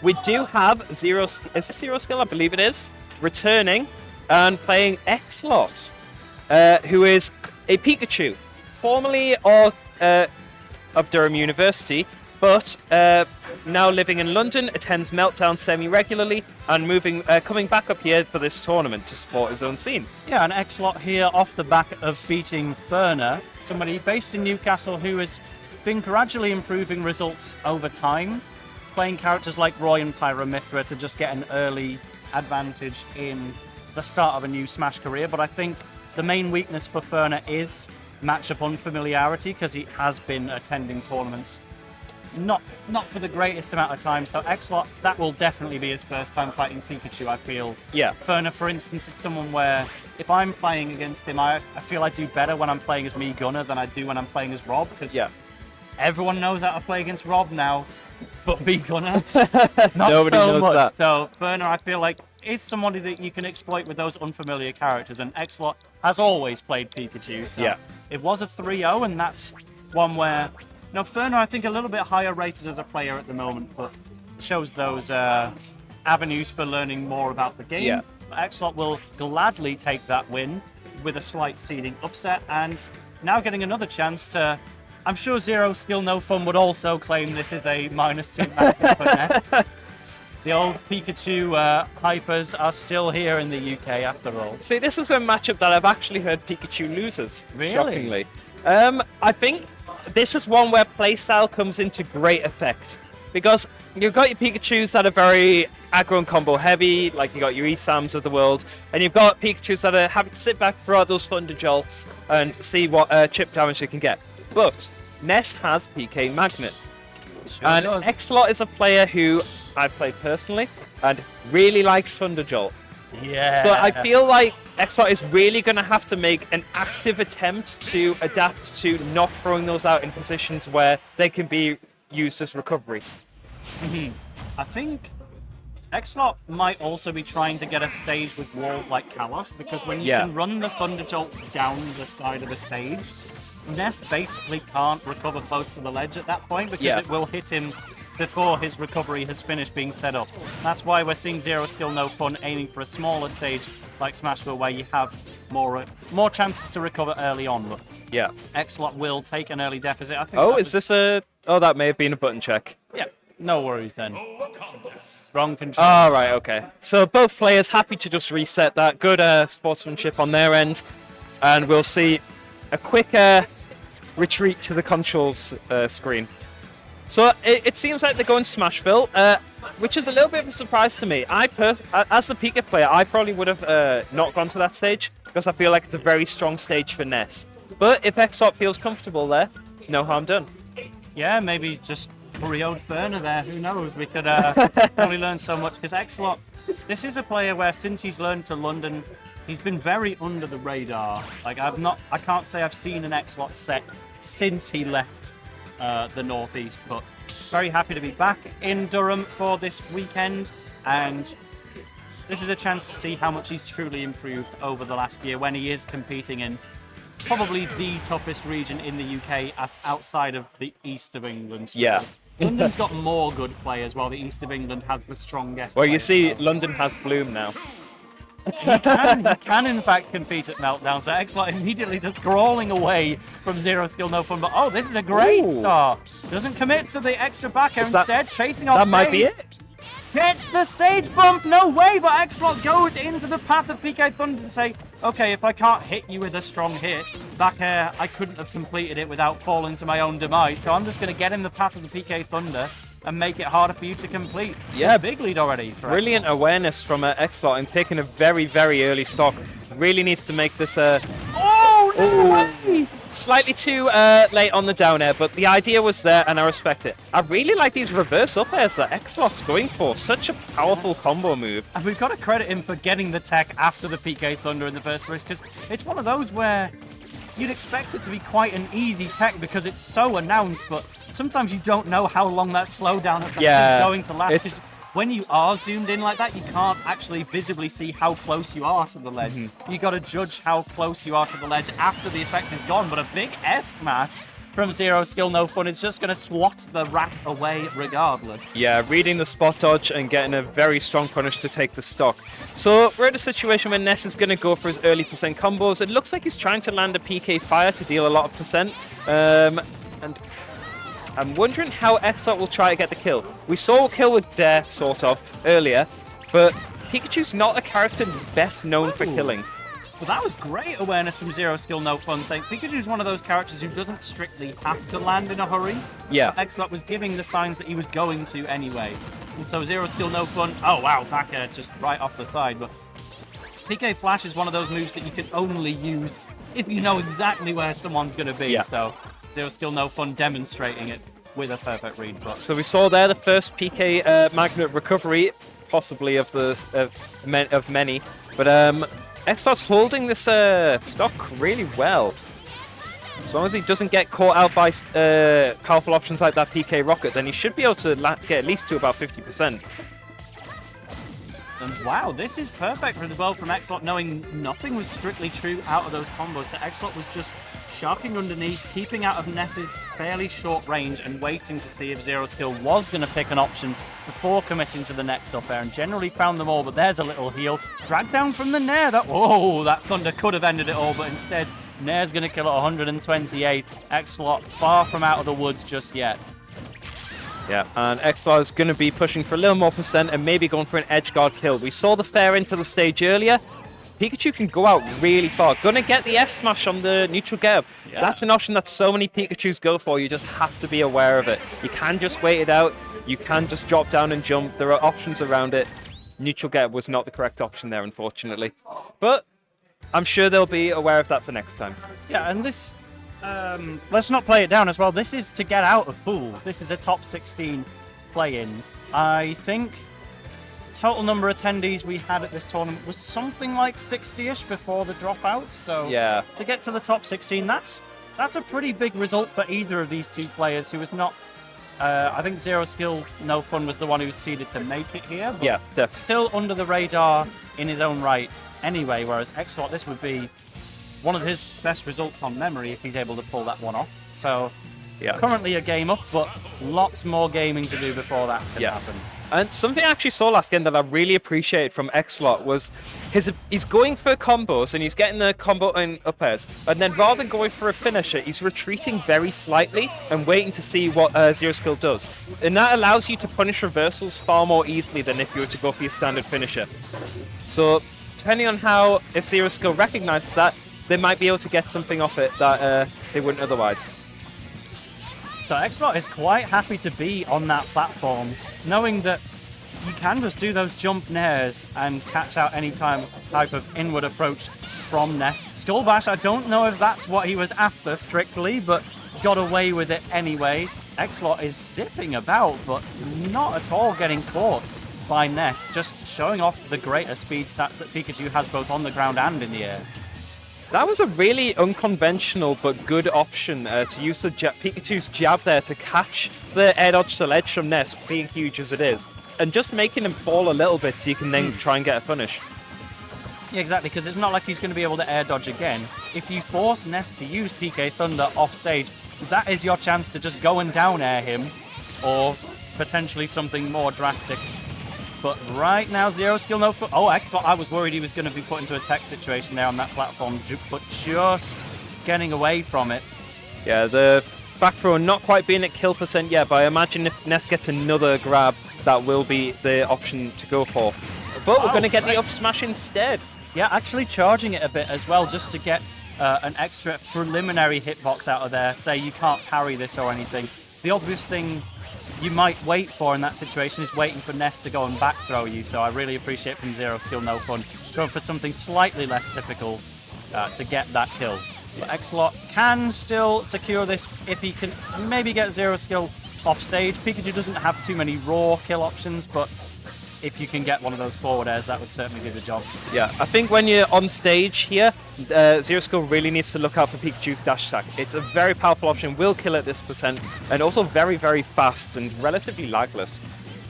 we do have Zero. Is it ZeroSkill? I believe it is. Returning and playing Exlot, who is a Pikachu, formerly of Durham University, but now living in London, attends Meltdown semi-regularly, and coming back up here for this tournament to support his own scene. Yeah, an Exlot here off the back of beating Ferner, somebody based in Newcastle who has been gradually improving results over time, playing characters like Roy and Pyromithra to just get an early advantage in the start of a new Smash career. But I think the main weakness for Ferner is matchup unfamiliarity, because he has been attending tournaments not for the greatest amount of time. So Exlot, that will definitely be his first time fighting Pikachu, I feel. Yeah. Ferner, for instance, is someone where if I'm playing against him, I feel I do better when I'm playing as me Gunner than I do when I'm playing as Rob, because everyone knows how to play against Rob now, but me Gunner, not Nobody so knows much. that. So Ferner, I feel like, is somebody that you can exploit with those unfamiliar characters, and Exlot has always played Pikachu. So it was a 3-0, and that's one where, Ferner, I think, a little bit higher rated as a player at the moment, but shows those avenues for learning more about the game. Yeah. Exlot will gladly take that win with a slight seeding upset, and now getting another chance to... I'm sure ZeroSkillNoFun would also claim this is a -2 matchup for Ness. The old Pikachu hypers are still here in the UK after all. See, this is a matchup that I've actually heard Pikachu loses, Really? shockingly. I think this is one where playstyle comes into great effect, because you've got your Pikachus that are very aggro and combo heavy, like you got your Esams of the world, and you've got Pikachus that are happy to sit back, throw out those Thunder Jolts, and see what chip damage they can get. But Ness has PK Magnet. Sure And does. Exlot is a player who I've played personally and really likes Thunder Jolt. Yeah. So I feel like Exlot is really going to have to make an active attempt to adapt to not throwing those out in positions where they can be used as recovery. I think Exlot might also be trying to get a stage with walls like Kalos, because when you can run the Thunder Jolts down the side of the stage, Ness basically can't recover close to the ledge at that point, because it will hit him before his recovery has finished being set up. That's why we're seeing ZeroSkillNoFun aiming for a smaller stage like Smashville, where you have more chances to recover early on. But Yeah. Exlot will take an early deficit. I think Oh, is this a... Oh, that may have been a button check. Yeah, no worries then. Wrong control. Oh, right, okay. So both players happy to just reset that. Good sportsmanship on their end. And we'll see a quick retreat to the controls screen. So it seems like they're going to Smashville, which is a little bit of a surprise to me. As the Pika player, I probably would have not gone to that stage, because I feel like it's a very strong stage for Ness. But if Exlot feels comfortable there, no harm done. Yeah, maybe just 3-0'd Ferner there. Who knows? We could only learn so much, because Exlot, this is a player where since he's learned to London, he's been very under the radar. Like I can't say I've seen an Exlot set since he left the Northeast, but very happy to be back in Durham for this weekend, and this is a chance to see how much he's truly improved over the last year, when he is competing in probably the toughest region in the UK as outside of the east of England. Yeah. London's got more good players, while the east of England has the strongest Well, you players. see, London has Bloom now. He can in fact compete at Meltdown, so Exlot immediately just crawling away from ZeroSkillNoFun, but oh, this is a great Ooh. start. Doesn't commit to the extra back air, that- instead chasing off That might be stage. it. Gets the stage bump, no way, but Exlot goes into the path of PK Thunder to say, okay, if I can't hit you with a strong hit, back air, I couldn't have completed it without falling to my own demise, so I'm just going to get in the path of the PK Thunder and make it harder for you to complete. Yeah. Big lead already for Brilliant awareness from Exlot and taking a very, very early stock. Really needs to make this Oh, no way! slightly too late on the down air, but the idea was there and I respect it. I really like these reverse up airs that Exlot's going for. Such a powerful combo move. And we've got to credit him for getting the tech after the PK Thunder in the first place, because it's one of those where you'd expect it to be quite an easy tech because it's so announced, but sometimes you don't know how long that slowdown effect is going to last. it's- When you are zoomed in like that, you can't actually visibly see how close you are to the ledge. You got to judge how close you are to the ledge after the effect is gone, but a big F smash from ZeroSkillNoFun is just going to swat the rat away regardless. Yeah, reading the spot dodge and getting a very strong punish to take the stock. So we're in a situation where Ness is going to go for his early percent combos. It looks like he's trying to land a PK Fire to deal a lot of percent. And I'm wondering how Exlot will try to get the kill. We saw a kill with Dare, sort of, earlier, but Pikachu's not a character best known for killing. Well, that was great awareness from ZeroSkillNoFun, saying Pikachu's one of those characters who doesn't strictly have to land in a hurry. Yeah. Exlot was giving the signs that he was going to anyway. And so ZeroSkillNoFun, oh wow, back air just right off the side. But PK Flash is one of those moves that you can only use if you know exactly where someone's going to be. Yeah. So ZeroSkillNoFun demonstrating it with a perfect read. But So we saw there the first PK Magnet recovery, possibly of many. But Exlot's holding this stock really well. As long as he doesn't get caught out by powerful options like that PK Rocket, then he should be able to get at least to about 50%. And wow, this is perfect for the ball from Exlot, knowing nothing was strictly true out of those combos. So Exlot was just sharking underneath, keeping out of Ness's fairly short range and waiting to see if ZeroSkill was going to pick an option before committing to the next up air, and generally found them all. But there's a little heal. Drag down from the Nair. That Thunder could have ended it all, but instead Nair's going to kill at 128. Exlot far from out of the woods just yet. Yeah, and Exlot is going to be pushing for a little more percent and maybe going for an edge guard kill. We saw the fair into the stage earlier. Pikachu can go out really far. Gonna get the F smash on the neutral get. Yeah. That's an option that so many Pikachus go for. You just have to be aware of it. You can just wait it out. You can just drop down and jump. There are options around it. Neutral get was not the correct option there, unfortunately. But I'm sure they'll be aware of that for next time. Yeah, and this... let's not play it down as well. This is to get out of pools. This is a top 16 play-in. I think total number of attendees we had at this tournament was something like 60-ish before the dropouts. So yeah, to get to the top 16, that's a pretty big result for either of these two players who was not... I think ZeroSkillNoFun was the one who was seeded to make it here. But yeah, definitely. Still under the radar in his own right anyway, whereas Exlot, this would be one of his best results on memory if he's able to pull that one off. So yeah, currently a game up, but lots more gaming to do before that can happen. And something I actually saw last game that I really appreciated from Exlot was he's going for combos and he's getting the combo in up airs, and then rather than going for a finisher, he's retreating very slightly and waiting to see what ZeroSkill does. And that allows you to punish reversals far more easily than if you were to go for your standard finisher. So depending on how, if ZeroSkill recognizes that, they might be able to get something off it that they wouldn't otherwise. So Exlot is quite happy to be on that platform, knowing that you can just do those jump nairs and catch out any type of inward approach from Ness. Skull Bash, I don't know if that's what he was after strictly, but got away with it anyway. Exlot is zipping about, but not at all getting caught by Ness, just showing off the greater speed stats that Pikachu has both on the ground and in the air. That was a really unconventional but good option to use the Pikachu's jab there to catch the air dodge to ledge from Ness, being huge as it is, and just making him fall a little bit so you can then try and get a punish. Yeah, exactly, because it's not like he's going to be able to air dodge again. If you force Ness to use PK Thunder off stage, that is your chance to just go and down air him, or potentially something more drastic. But right now, ZeroSkillNoFun... Oh, Exlot, I was worried he was going to be put into a tech situation there on that platform, but just getting away from it. Yeah, the back throw not quite being at kill percent yet, but I imagine if Ness gets another grab, that will be the option to go for. But we're going to get the up smash instead. Yeah, actually charging it a bit as well, just to get an extra preliminary hitbox out of there. Say you can't parry this or anything. The obvious thing you might wait for in that situation is waiting for Ness to go and back throw you, so I really appreciate from ZeroSkillNoFun going for something slightly less typical to get that kill. But Exlot can still secure this if he can maybe get ZeroSkill off stage. Pikachu doesn't have too many raw kill options, but if you can get one of those forward airs, that would certainly do the job. Yeah, I think when you're on stage here, ZeroSkill really needs to look out for Pikachu's dash attack. It's a very powerful option, will kill at this percent, and also very, very fast and relatively lagless.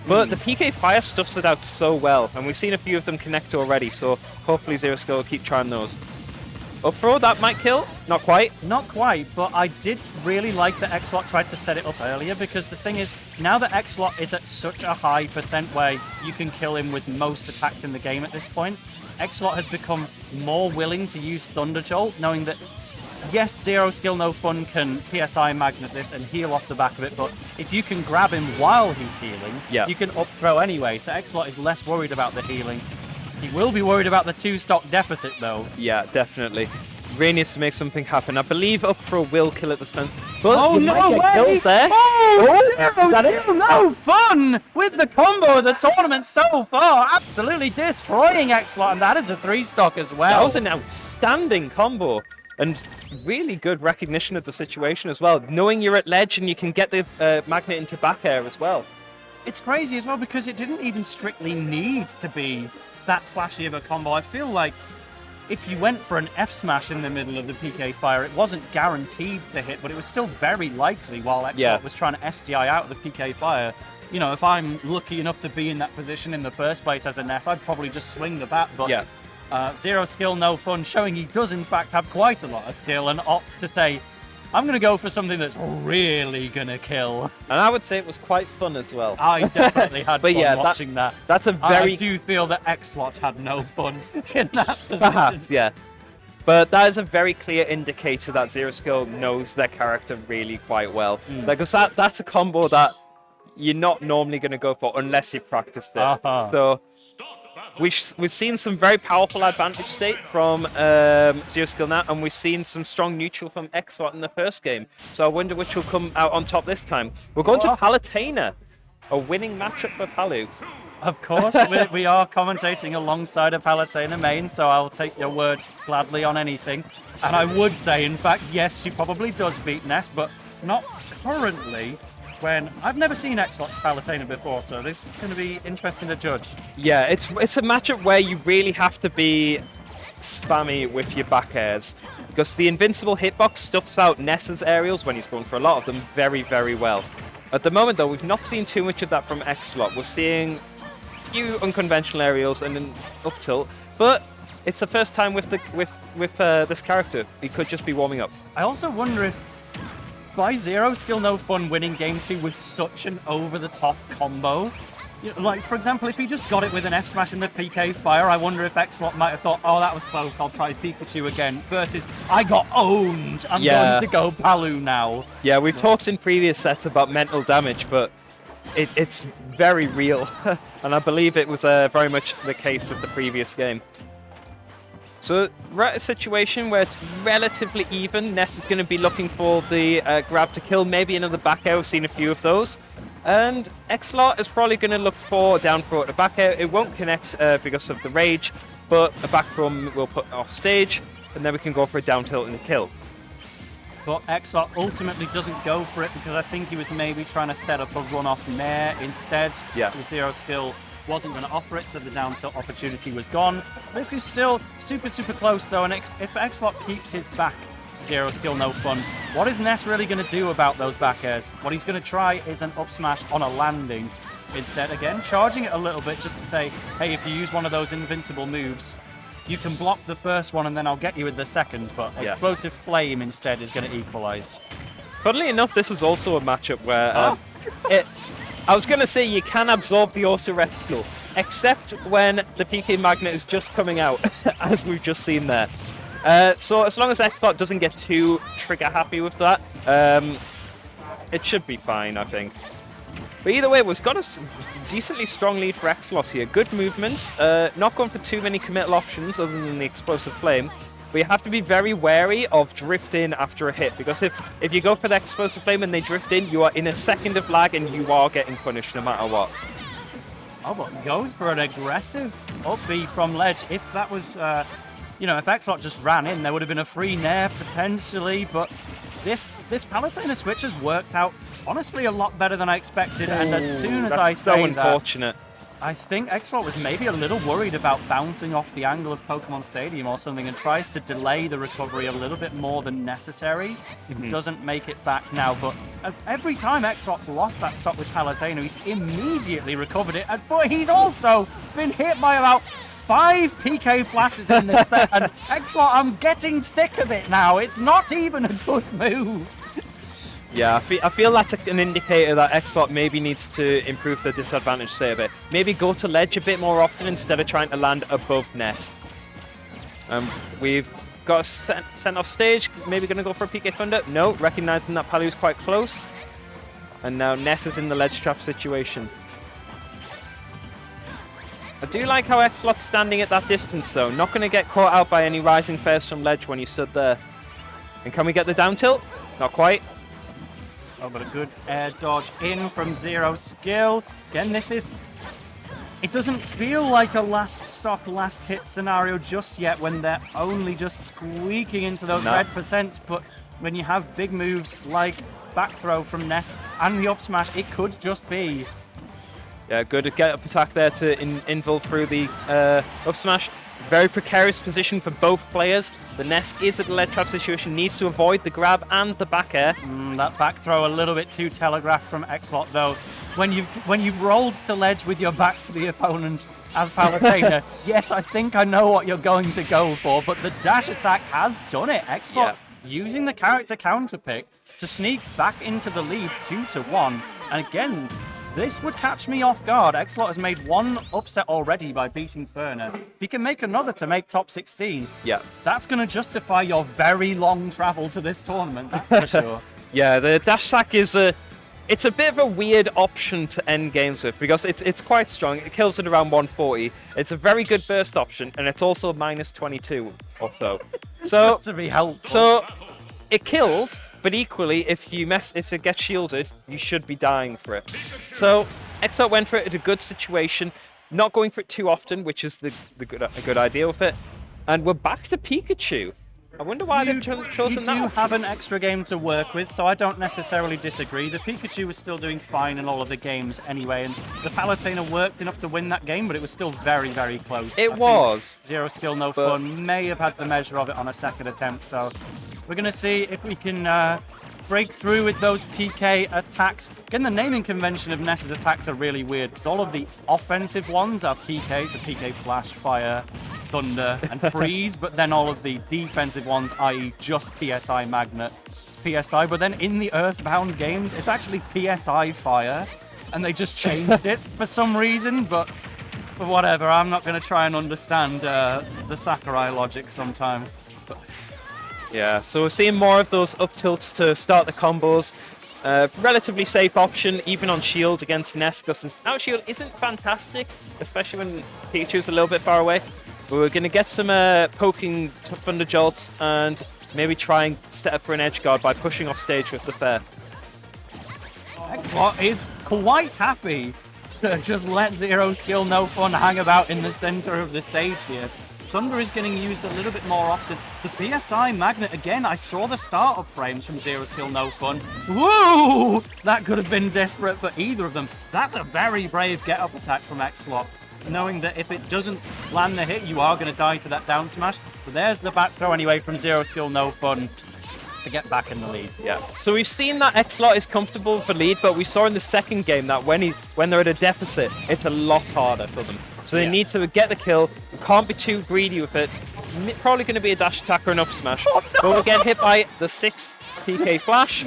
But the PK Fire stuffs it out so well, and we've seen a few of them connect already, so hopefully ZeroSkill will keep trying those. Up throw, that might kill. Not quite. Not quite, but I did really like that Exlot tried to set it up earlier, because the thing is, now that Exlot is at such a high percent where you can kill him with most attacks in the game at this point, Exlot has become more willing to use Thunder Jolt, knowing that, yes, ZeroSkillNoFun can PSI Magnet this and heal off the back of it, but if you can grab him while he's healing, you can up throw anyway, so Exlot is less worried about the healing. He will be worried about the 2-stock deficit, though. Yeah, dedefinitely. Really needs to make something happen. I believe up throw will kill at the fence. But oh, no way! Killed there. No fun with the combo of the tournament so far. Absolutely destroying Exlot, and that is a 3-stock as well. That was an outstanding combo. And really good recognition of the situation as well. Knowing you're at ledge and you can get the magnet into back air as well. It's crazy as well, because it didn't even strictly need to be that flashy of a combo. I feel like if you went for an F smash in the middle of the PK fire, it wasn't guaranteed to hit, but it was still very likely while Exlot was trying to SDI out the PK fire. You know, if I'm lucky enough to be in that position in the first place as a Ness, I'd probably just swing the bat, but ZeroSkillNoFun showing he does in fact have quite a lot of skill and opts to say, I'm going to go for something that's really going to kill. And I would say it was quite fun as well. I definitely had fun watching that. That's a very... I do feel that Exlot had no fun in that position. Perhaps, yeah. But that is a very clear indicator that ZeroSkill knows their character really quite well. Because that's a combo that you're not normally going to go for unless you practiced it. So... We've seen some very powerful advantage state from ZeroSkill now, and we've seen some strong neutral from Exlot in the first game. So I wonder which will come out on top this time. We're going to Palutena, a winning matchup for Palu. Of course, we are commentating alongside a Palutena main, so I'll take your word gladly on anything. And I would say, in fact, yes, she probably does beat Ness, but not currently. When I've never seen Exlot Palutena before, so this is going to be interesting to judge. Yeah, it's a matchup where you really have to be spammy with your back airs, because the invincible hitbox stuffs out Ness's aerials when he's going for a lot of them very well. At the moment, though, we've not seen too much of that from Exlot. We're seeing a few unconventional aerials and an up tilt, but it's the first time with this character. He could just be warming up. I also wonder if by ZeroSkillNoFun winning Game 2 with such an over-the-top combo, you know, like, for example, if he just got it with an F-smash in the PK fire, I wonder if Exlot might have thought, oh, that was close, I'll try Pikachu again, versus, I got owned, I'm going to go Palu now. Yeah, we've talked in previous sets about mental damage, but it's very real, and I believe it was very much the case with the previous game. So we're at a situation where it's relatively even. Ness is going to be looking for the grab to kill, maybe another back air. We've seen a few of those. And Exlot is probably going to look for down throw at the back air. It won't connect because of the rage, but a back throw will put off stage, and then we can go for a down tilt and a kill. But Exlot ultimately doesn't go for it because I think he was maybe trying to set up a run-off Nair instead. Yeah. The ZeroSkill wasn't going to offer it, so the down tilt opportunity was gone. This is still super close though, and if Exlot keeps his back to ZeroSkillNoFun, what is Ness really going to do about those back airs? What he's going to try is an up smash on a landing instead, again charging it a little bit just to say, hey, if you use one of those invincible moves, you can block the first one and then I'll get you with the second, but Explosive Flame instead is going to equalize. Funnily enough, this is also a matchup where I was going to say you can absorb the auto reticle, except when the PK Magnet is just coming out, as we've just seen there. So as long as Exlot doesn't get too trigger happy with that, it should be fine, I think. But either way, we've got a decently strong lead for Exlot here. Good movement, not going for too many committal options other than the Explosive Flame. But you have to be very wary of drift in after a hit, because if you go for the Explosive Flame and they drift in, you are in a second of lag and you are getting punished no matter what. Oh, but goes for an aggressive up B from ledge. If that was, you know, if Exlot just ran in, there would have been a free Nair potentially, but this Palutena switch has worked out, honestly, a lot better than I expected, and as soon as I say so unfortunate. I think Exlot was maybe a little worried about bouncing off the angle of Pokemon Stadium or something and tries to delay the recovery a little bit more than necessary. Doesn't make it back now, but every time Exlot's lost that stock with Palutena, he's immediately recovered it, but he's also been hit by about 5 PK flashes in this set, and Exlot, I'm getting sick of it now. It's not even a good move. Yeah, I feel that's an indicator that Exlot maybe needs to improve the disadvantage save a bit. Maybe go to ledge a bit more often instead of trying to land above Ness. We've got a sent off stage. Maybe going to go for a PK Thunder. No, recognizing that Palu's quite close. And now Ness is in the ledge trap situation. I do like how Exlot's standing at that distance though. Not going to get caught out by any rising fares from ledge when you stood there. And can we get the down tilt? Not quite. Oh, but a good air dodge in from ZeroSkill. Again, it doesn't feel like a last stock, last hit scenario just yet when they're only just squeaking into those red percents, but when you have big moves like back throw from Ness and the up smash, it could just be. Yeah, good get up attack there to invul through the up smash. Very precarious position for both players. The Ness is at the ledge trap situation, needs to avoid the grab and the back air. That back throw a little bit too telegraphed from Exlot though. When you've rolled to ledge with your back to the opponent as Palutena, yes, I think I know what you're going to go for, but the dash attack has done it. Exlot using the character counter pick to sneak back into the lead 2-1, and again, this would catch me off guard. Exlot has made one upset already by beating Ferner. If he can make another to make top 16, that's going to justify your very long travel to this tournament, that's for sure. Yeah, the dash attack is it's a bit of a weird option to end games with because it's quite strong. It kills at around 140. It's a very good burst option, and it's also minus 22 or so. So to be helpful. So it kills. But equally, if it gets shielded, you should be dying for it. So Exlot went for it at a good situation, not going for it too often, which is a good idea with it. And we're back to Pikachu. I wonder why they've chosen that. You do have an extra game to work with, so I don't necessarily disagree. The Pikachu was still doing fine in all of the games anyway, and the Palutena worked enough to win that game, but it was still very, very close. It was. ZeroSkillNoFun may have had the measure of it on a second attempt, so we're going to see if we can break through with those PK attacks. Again, the naming convention of Ness's attacks are really weird, because all of the offensive ones are PKs, so PK Flash, Fire, Thunder, and Freeze, but then all of the defensive ones, i.e. just PSI Magnet, PSI, but then in the Earthbound games, it's actually PSI Fire, and they just changed it for some reason, but whatever, I'm not going to try and understand the Sakurai logic sometimes. Yeah, so we're seeing more of those up tilts to start the combos. Relatively safe option, even on shield against Ness, because his out shield isn't fantastic, especially when Pikachu's a little bit far away. But we're going to get some poking Thunder Jolts and maybe try and set up for an edge guard by pushing off stage with the fair. Exlot is quite happy to just let ZeroSkillNoFun hang about in the center of the stage here. Thunder is getting used a little bit more often. The PSI Magnet, again, I saw the startup frames from ZeroSkillNoFun. Woo! That could have been desperate for either of them. That's a very brave get-up attack from Exlot, knowing that if it doesn't land the hit, you are going to die to that down smash. But there's the back throw anyway from ZeroSkillNoFun to get back in the lead. Yeah. So we've seen that Exlot is comfortable for lead, but we saw in the second game that when they're at a deficit, it's a lot harder for them. So they need to get the kill. We can't be too greedy with it. Probably going to be a dash attack or an up smash. Oh, no! But we'll get hit by the 6th PK Flash.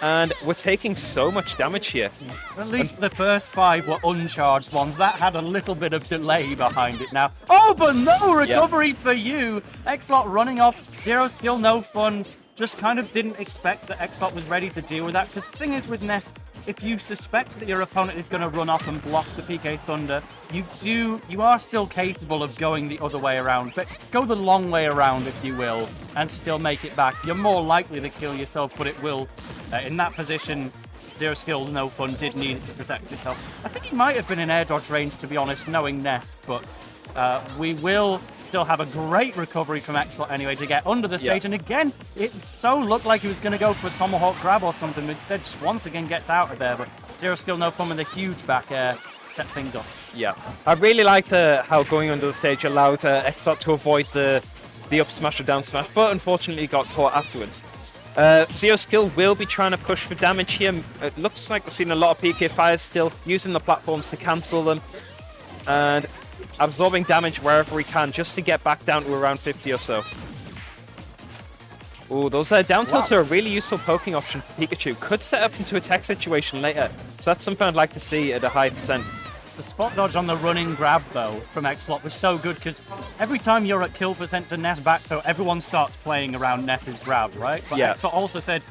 And we're taking so much damage here. At least the first 5 were uncharged ones. That had a little bit of delay behind it now. Oh, but no recovery for you. Exlot running off. ZeroSkillNoFun just kind of didn't expect that Exlot was ready to deal with that. Because the thing is with Ness, if you suspect that your opponent is going to run off and block the PK Thunder, you are still capable of going the other way around. But go the long way around, if you will, and still make it back. You're more likely to kill yourself, but it will. In that position, ZeroSkillNoFun did need it to protect itself. I think he might have been in air dodge range, to be honest, knowing Ness, but we will still have a great recovery from Exlot anyway to get under the stage. And again, it so looked like he was going to go for a Tomahawk grab or something, but instead just once again gets out of there. But ZeroSkillNoFun with a huge back air set things up. Yeah, I really liked how going under the stage allowed Exlot to avoid the up smash or down smash, but unfortunately got caught afterwards. ZeroSkill will be trying to push for damage here. It looks like we're seeing a lot of PK Fires still, using the platforms to cancel them. And absorbing damage wherever he can just to get back down to around 50 or so. Ooh, those down tilts are a really useful poking option for Pikachu. Could set up into a tech situation later, so that's something I'd like to see at a high percent. The spot dodge on the running grab, though, from Exlot was so good because every time you're at kill percent to Ness back throw, everyone starts playing around Ness's grab, right? But yeah. Exlot also said,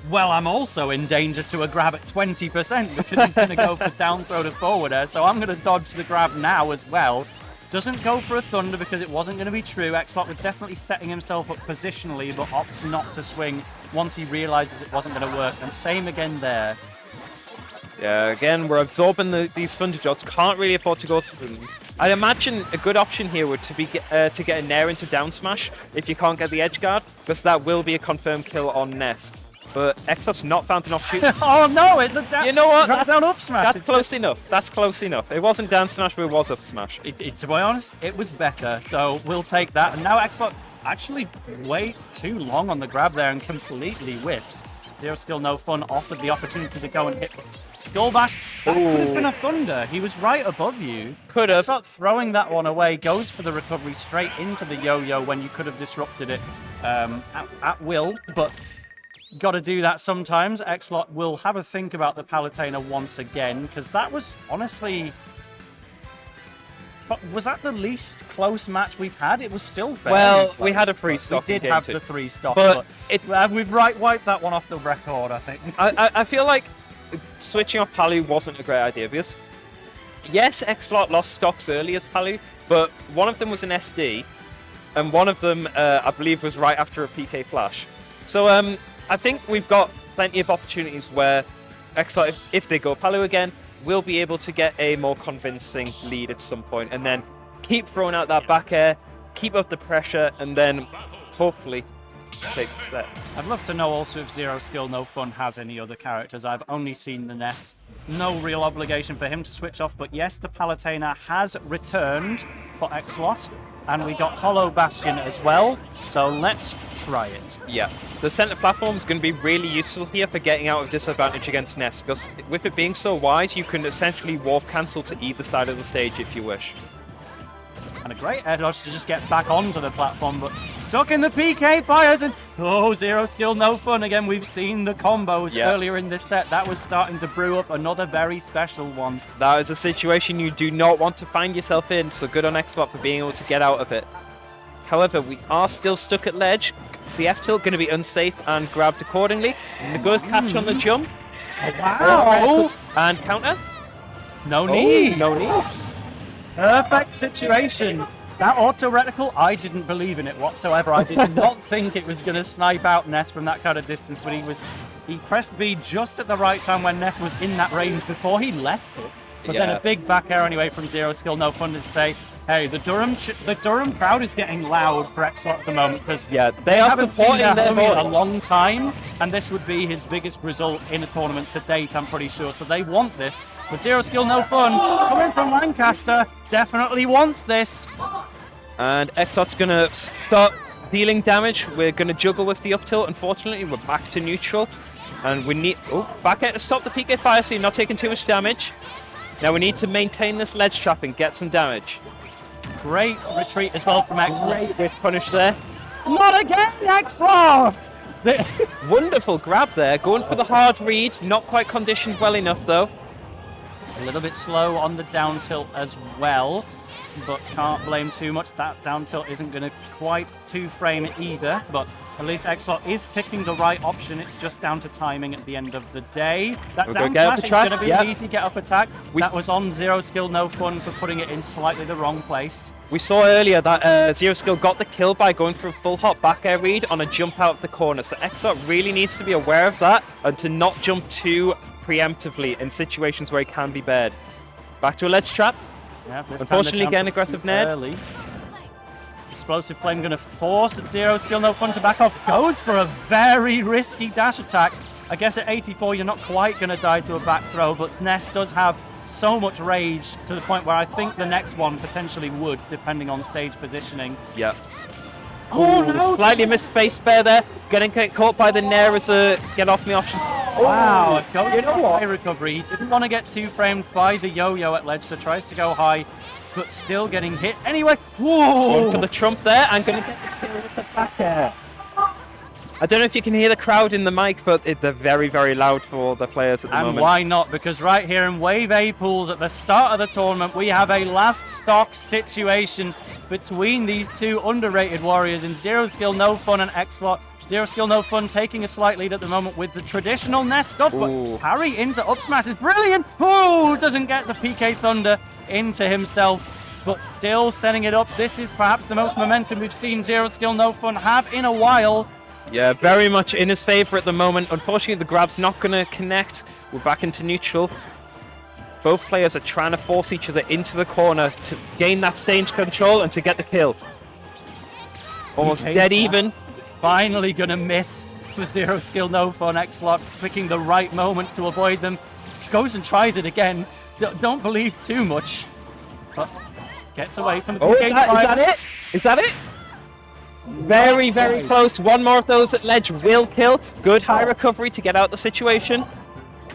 well, I'm also in danger to a grab at 20% because he's going to go for down throw to forward air, so I'm going to dodge the grab now as well. Doesn't go for a Thunder because it wasn't going to be true. Exlot was definitely setting himself up positionally, but opts not to swing once he realizes it wasn't going to work. And same again there. Yeah, again, we're absorbing these Thunder Shots. Can't really afford to go through them. I'd imagine a good option here would to get a Nair into down smash if you can't get the edge guard, because that will be a confirmed kill on Ness. But Exlot's not found an opportunity. Oh no, it's a down. You know what? Down up smash. That's close enough. That's close enough. It wasn't down smash, but it was up smash. To be honest, it was better, so we'll take that. And now Exlot actually waits too long on the grab there and completely whiffs. ZeroSkillNoFun offered the opportunity to go and hit Skull Bash. That could have been a Thunder. He was right above you. Could have. Exlot throwing that one away, goes for the recovery straight into the yo-yo when you could have disrupted it at will, but got to do that sometimes. Exlot will have a think about the Palutena once again, because that was honestly... But was that the least close match we've had? It was still fairly close. We had a free stop. We did have the 3 stop, but we've wiped that one off the record, I think. I feel like switching off Palu wasn't a great idea, because yes, Exlot lost stocks early as Palu, but one of them was an SD, and one of them, I believe, was right after a PK flash. So I think we've got plenty of opportunities where Exlot, if they go Palu again, will be able to get a more convincing lead at some point, and then keep throwing out that back air, keep up the pressure, and then hopefully take the step. I'd love to know also if ZeroSkillNoFun has any other characters. I've only seen the Ness. No real obligation for him to switch off, but yes, the Palutena has returned for Exlot. And we got Hollow Bastion as well, so let's try it. Yeah, the center platform is going to be really useful here for getting out of disadvantage against Ness, because with it being so wide, you can essentially warp cancel to either side of the stage if you wish. And a great air dodge to just get back onto the platform, but stuck in the PK fires, and oh, ZeroSkillNoFun again. We've seen the combos earlier in this set. That was starting to brew up another very special one. That is a situation you do not want to find yourself in, so good on Exlot for being able to get out of it. However, we are still stuck at ledge. The F-tilt going to be unsafe and grabbed accordingly. And a good catch on the jump. Wow! And counter. No need. No need. Perfect situation. That auto reticle, I didn't believe in it whatsoever. I did not think it was going to snipe out Ness from that kind of distance, but he pressed B just at the right time when Ness was in that range before he left it. But then a big back air anyway from ZeroSkillNoFun to say, hey, the Durham crowd is getting loud for Exlot at the moment, because they are haven't seen supporting their them homie in a long time, and this would be his biggest result in a tournament to date, I'm pretty sure. So they want this. But ZeroSkillNoFun, coming from Lancaster, definitely wants this. And Exlot's going to start dealing damage. We're going to juggle with the up tilt. Unfortunately, we're back to neutral. And we need... Oh, back air to stop the PK fire, so you're not taking too much damage. Now we need to maintain this ledge trap and get some damage. Great retreat as well from Exlot. Great whiff punish there. Not again, Exlot! Wonderful grab there. Going for the hard read. Not quite conditioned well enough, though. A little bit slow on the down tilt as well, but can't blame too much. That down tilt isn't going to quite two-frame either, but at least Exlot is picking the right option. It's just down to timing at the end of the day. That down smash is going to be an easy get-up attack. That was on ZeroSkillNoFun for putting it in slightly the wrong place. We saw earlier that ZeroSkill got the kill by going for a full hop back air read on a jump out of the corner, so Exlot really needs to be aware of that and to not jump too preemptively in situations where he can be bared. Back to a ledge trap. Yeah, unfortunately, again, aggressive Ned. Explosive Flame going to force ZeroSkillNoFun to back off. Goes for a very risky dash attack. I guess at 84, you're not quite going to die to a back throw, but Ness does have so much rage to the point where I think the next one potentially would, depending on stage positioning. Yeah. Oh, no! Slightly missed space bear there. Getting caught by the Nair as a get off me option. Wow, it goes You know for what? high recovery. He didn't want to get too framed by the yo-yo at ledge, so tries to go high, but still getting hit anyway. Going for Whoa! the trump there, and going to get the kill with the back air. I don't know if you can hear the crowd in the mic, but they're very, very loud for the players at the And moment. why not? Because right here in Wave A pools at the start of the tournament, we have a last stock situation between these two underrated warriors in ZeroSkillNoFun and Exlot. ZeroSkillNoFun taking a slight lead at the moment with the traditional nest stuff, Ooh. but parry into up smash is brilliant. Oh, doesn't get the PK Thunder into himself, but still setting it up. This is perhaps the most momentum we've seen ZeroSkillNoFun have in a while. Yeah, very much in his favor at the moment. Unfortunately, the grab's not going to connect. We're back into neutral. Both players are trying to force each other into the corner to gain that stage control and to get the kill. Almost dead even. Finally gonna miss for ZeroSkillNoFun. Exlot picking the right moment to avoid them. Goes and tries it again. Don't believe too much. But gets away from the Oh, is PK that it? Is that it? Very, very close. One more of those at ledge will kill. Good high recovery to get out the situation.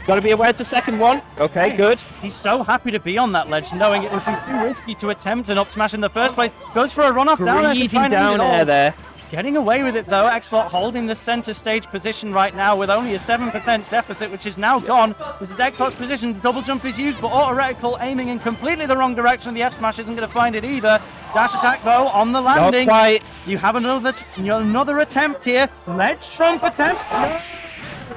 Got to be aware of the second one. Okay, good. He's so happy to be on that ledge, knowing it would be too risky to attempt an up smash in the first place. Goes for a run off down air to Greedy try and end down it all. air there. Getting away with it though. Exlot holding the center stage position right now with only a 7% deficit, which is now gone. This is Exlot's position. The double jump is used, but auto reticle aiming in completely the wrong direction. The F smash isn't going to find it either. Dash attack though on the landing. Not quite. You have another attempt here. Ledge trump attempt.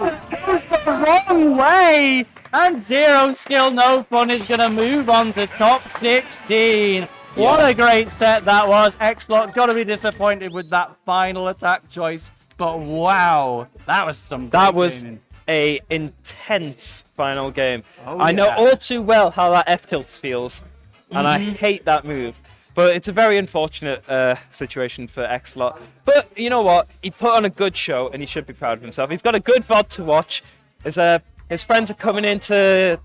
It was the wrong way. And ZeroSkillNoFun is going to move on to top 16. What a great set that was. Exlot got to be disappointed with that final attack choice. But wow, that was some That great was gaming. a intense final game. Oh, I know yeah. all too well how that F tilt feels, and I hate that move. But it's a very unfortunate situation for Exlot. But you know what? He put on a good show, and he should be proud of himself. He's got a good VOD to watch. His friends are coming in to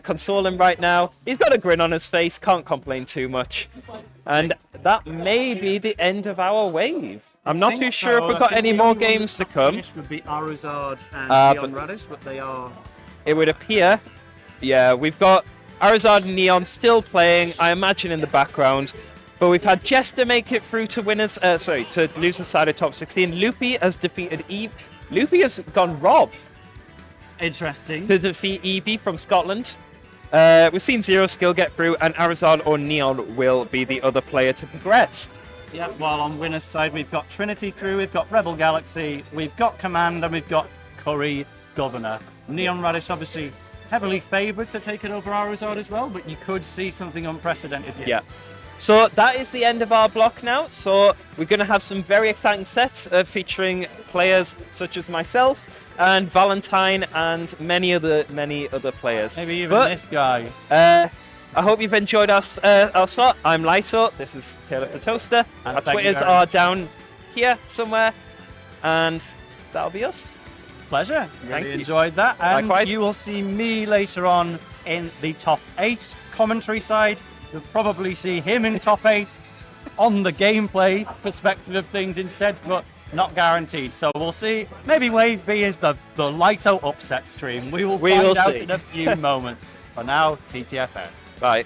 console him right now. He's got a grin on his face, can't complain too much. And that may be the end of our wave. I'm not too sure if we've got any more games to come. Finish would be Arizard and but- Neon Radish, but they are. It would appear, yeah, we've got Arizard and Neon still playing, I imagine in the background. But we've had Jester make it through to to losers side of top 16. Loopy has defeated Eve. Loopy has gone Rob Interesting. to defeat Evie from Scotland. We've seen ZeroSkill get through, and Arizard or Neon will be the other player to progress. Yeah, while on winner's side, we've got Trinity through, we've got Rebel Galaxy, we've got Command, and we've got Curry Governor. Neon Radish obviously heavily favoured to take it over Arizard as well, but you could see something unprecedented here. Yeah. So that is the end of our block now. So we're going to have some very exciting sets featuring players such as myself and Valentine and many other players. Maybe even But, this guy. I hope you've enjoyed our slot. I'm Lito. This is Taylor the Toaster. And Our thank you Twitters very are much. down here somewhere, and that'll be us. Pleasure. Thank Really you. enjoyed that. And Likewise. you will see me later on in the top 8 commentary side. You'll probably see him in top 8 on the gameplay perspective of things instead, but not guaranteed. So we'll see. Maybe Wave B is the Lito upset stream. We will find out see. in a few moments. For now, TTFN. Bye.